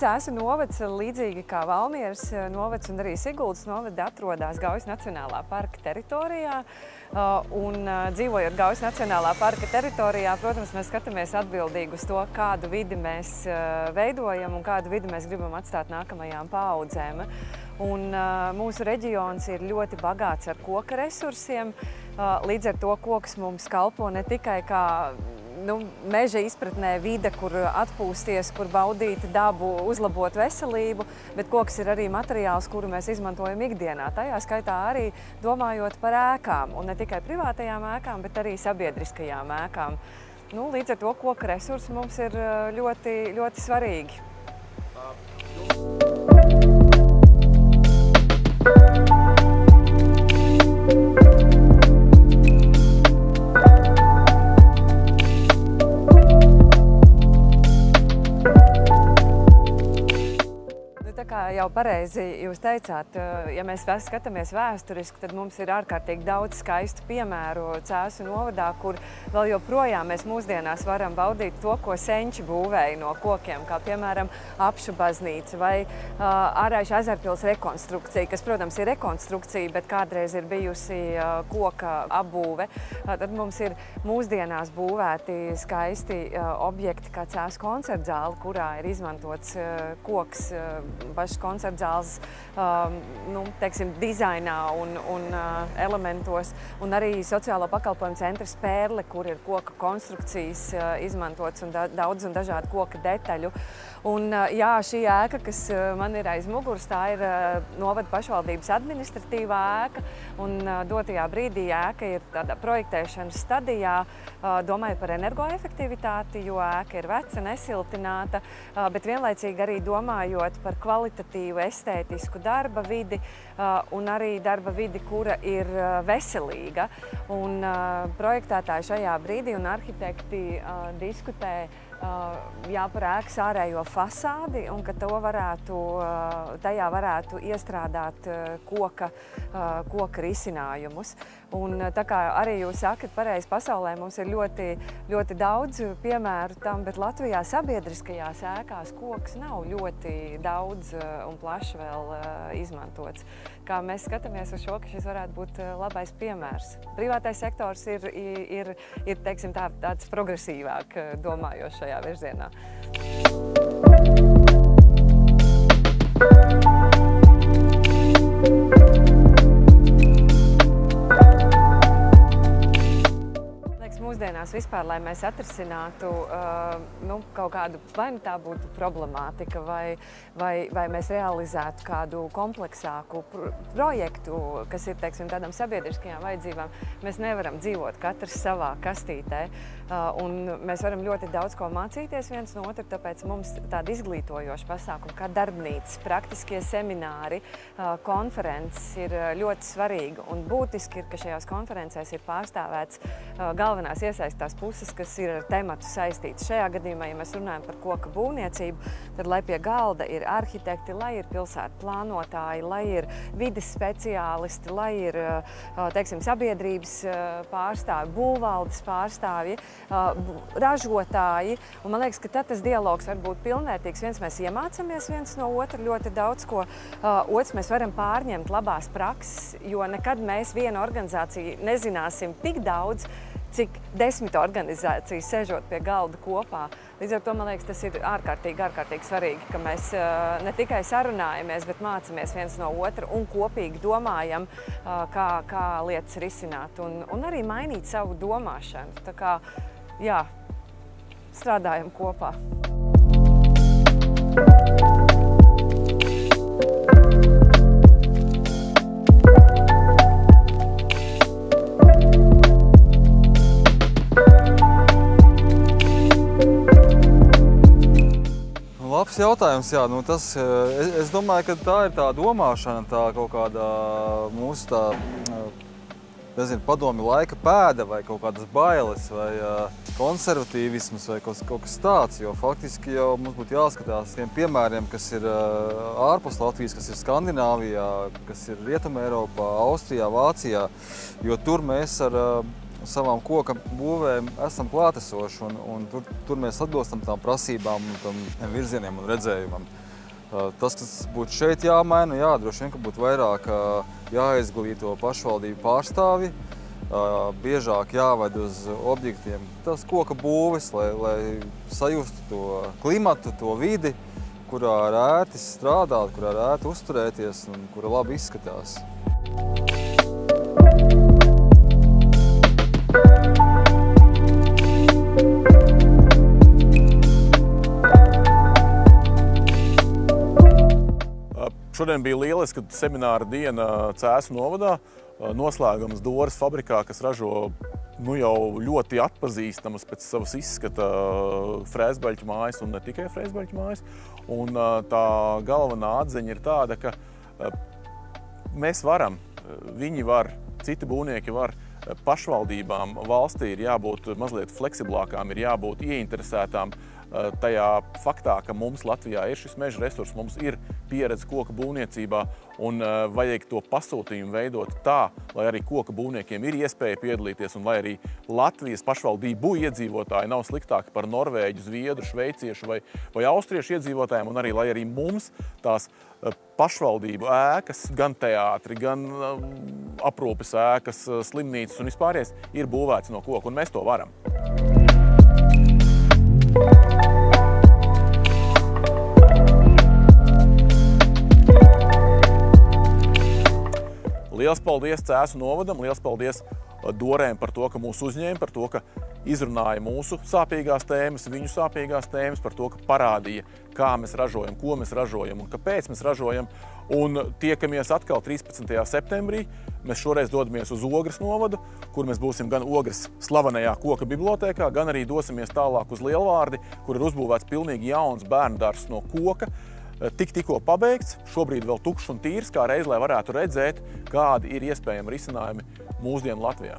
Cēsu novads, līdzīgi kā Valmieras novads un arī Siguldas novada, atrodas Gaujas Nacionālā parka teritorijā. Dzīvojot Gaujas Nacionālā parka teritorijā, protams, mēs skatāmies atbildīgi uz to, kādu vidi mēs veidojam un kādu vidi mēs gribam atstāt nākamajām paaudzēm. Mūsu reģions ir ļoti bagāts ar koka resursiem. Līdz ar to koks mums kalpo ne tikai kā meža izpratnē vide, kur atpūsties, kur baudīt dabu, uzlabot veselību, bet koks ir arī materiāls, kuru mēs izmantojam ikdienā. Tajā skaitā arī domājot par ēkām, un ne tikai privātajām ēkām, bet arī sabiedriskajām ēkām. Līdz ar to koka resursi mums ir ļoti, ļoti svarīgi. Kā jau pareizi jūs teicāt, ja mēs skatāmies vēsturiski, tad mums ir ārkārtīgi daudz skaistu piemēru Cēsu novadā, kur vēl joprojām mēs mūsdienās varam baudīt to, ko senči būvēja no kokiem, kā piemēram Apšu baznīca vai Āraišu ezerpils rekonstrukcija, kas, protams, ir rekonstrukcija, bet kādreiz ir bijusi koka apbūve. Tad mums ir mūsdienās būvēti skaisti objekti, kā Cēsu koncertzāle, kurā ir izmantots koks pašas koncertzāles, teiksim, dizainā un elementos, un arī sociālo pakalpojumu centrs Pērle, kur ir koka konstrukcijas izmantots un daudz un dažādu koka detaļu. Jā, šī ēka, kas man ir aiz muguras, tā ir novada pašvaldības administratīvā ēka, un dotajā brīdī ēka ir tādā projektēšanas stadijā, domājot par energoefektivitāti, jo ēka ir veca, nesiltināta, bet vienlaicīgi arī domājot par kvalitatīvu, estētisku darba vidi un arī darba vidi, kura ir veselīga. Projektētāji šajā brīdī un arhitekti diskutē par ēkas ārējo fasādi un ka tajā varētu iestrādāt koka risinājumus. Tā kā arī jūs sakat pareizi, pasaulē mums ir ļoti, ļoti daudz piemēru tam, bet Latvijā sabiedriskajās ēkās koks nav ļoti daudz un plaši vēl izmantots. Kā mēs skatāmies uz šo, ka šis varētu būt labais piemērs. Privātais sektors ir teiksim, tāds progresīvāk domājošs šajā virzienā. Mūsdienās vispār, lai mēs atrisinātu kaut kādu, vai tā būtu problemātika, vai mēs realizētu kādu kompleksāku projektu, kas ir, teiksim, tādām sabiedriskajām vajadzībām, mēs nevaram dzīvot katrs savā kastītē. Mēs varam ļoti daudz ko mācīties viens no otra, tāpēc mums tāda izglītojoša pasākuma, kā darbnīcas, praktiskie semināri, konferences ir ļoti svarīga. Un būtiski ir, ka šajās konferencēs ir pārstāvēts galvenās iesaistās puses, kas ir ar tematu saistīts. Šajā gadījumā, ja mēs runājam par koka būvniecību, tad lai pie galda ir arhitekti, lai ir pilsētu plānotāji, lai ir vides speciālisti, lai ir, teiksim, sabiedrības pārstāvji, būvvaldes pārstāvji, ražotāji. Un man liekas, ka tad tas dialogs var būt pilnvērtīgs. Viens mēs iemācamies viens no otra ļoti daudz ko, otrs mēs varam pārņemt labās prakses, jo nekad mēs viena organizācija nezināsim tik daudz, cik 10 organizācijas sēžot pie galda kopā. Līdz ar to, man liekas, tas ir ārkārtīgi svarīgi, ka mēs ne tikai sarunājamies, bet mācamies viens no otra un kopīgi domājam, kā lietas risināt un arī mainīt savu domāšanu. Tā kā, jā, strādājam kopā. Labs jautājums, jā. Es domāju, ka tā ir tā domāšana, tā kaut kāda mūsu padomju laika pēda vai kaut kādas bailes vai konservatīvisms vai kaut kas tāds, jo faktiski jau mums būtu jāskatās tiem piemēriem, kas ir ārpus Latvijas, kas ir Skandināvijā, kas ir Rietumē Eiropā, Austrijā, Vācijā, jo tur mēs ar savām koka būvēm esam klātesoši un tur mēs atbilstam tām prasībām un tam virzieniem un redzējumam. Tas, kas būtu šeit jāmaina, droši vien, ka būtu vairāk jāizglīto pašvaldību pārstāvji, biežāk jāved uz objektiem tas koka būvis, lai sajustu to klimatu, to vidi, kurā ir ērti strādāt, kurā ir ērti uzturēties un kura labi izskatās. Šodien bija lieliska semināra diena Cēsu novadā. Noslēgums Doras fabrikā, kas ražo jau ļoti atpazīstamas pēc savas izskata frēzbaļķu mājas un ne tikai frēzbaļķu mājas. Un tā galvenā atziņa ir tāda, ka mēs varam, viņi var, citi būvnieki var, pašvaldībām valstī ir jābūt mazliet fleksiblākām, ir jābūt ieinteresētām tajā faktā, ka mums Latvijā ir šis meža resurs, mums ir pieredze koka būvniecībā un vajag to pasūtījumu veidot tā, lai arī koka būvniekiem ir iespēja piedalīties un lai arī Latvijas pašvaldību iedzīvotāji nav sliktāki par norvēģu, zviedru, šveiciešu vai austriešu iedzīvotājiem un arī, lai arī mums tās pašvaldību ēkas, gan teātri, gan aprūpes ēkas, slimnīcas un vispārējais ir būvēts no koka, un mēs to varam. Liels paldies Cēsu novadam, liels paldies Dorēm par to, ka mūs uzņēma, par to, ka izrunāja mūsu sāpīgās tēmas, viņu sāpīgās tēmas, par to, ka parādīja, kā mēs ražojam, ko mēs ražojam un kāpēc mēs ražojam. Un tiekamies atkal 13. septembrī. Mēs šoreiz dodamies uz Ogres novadu, kur mēs būsim gan Ogres slavenajā koka bibliotēkā, gan arī dosimies tālāk uz Lielvārdi, kur ir uzbūvēts pilnīgi jauns bērndārzs no koka. Tikko pabeigts, šobrīd vēl tukšs un tīrs, kā reiz, lai varētu redzēt, kādi ir iespējami risinājumi mūsdienu Latvijā.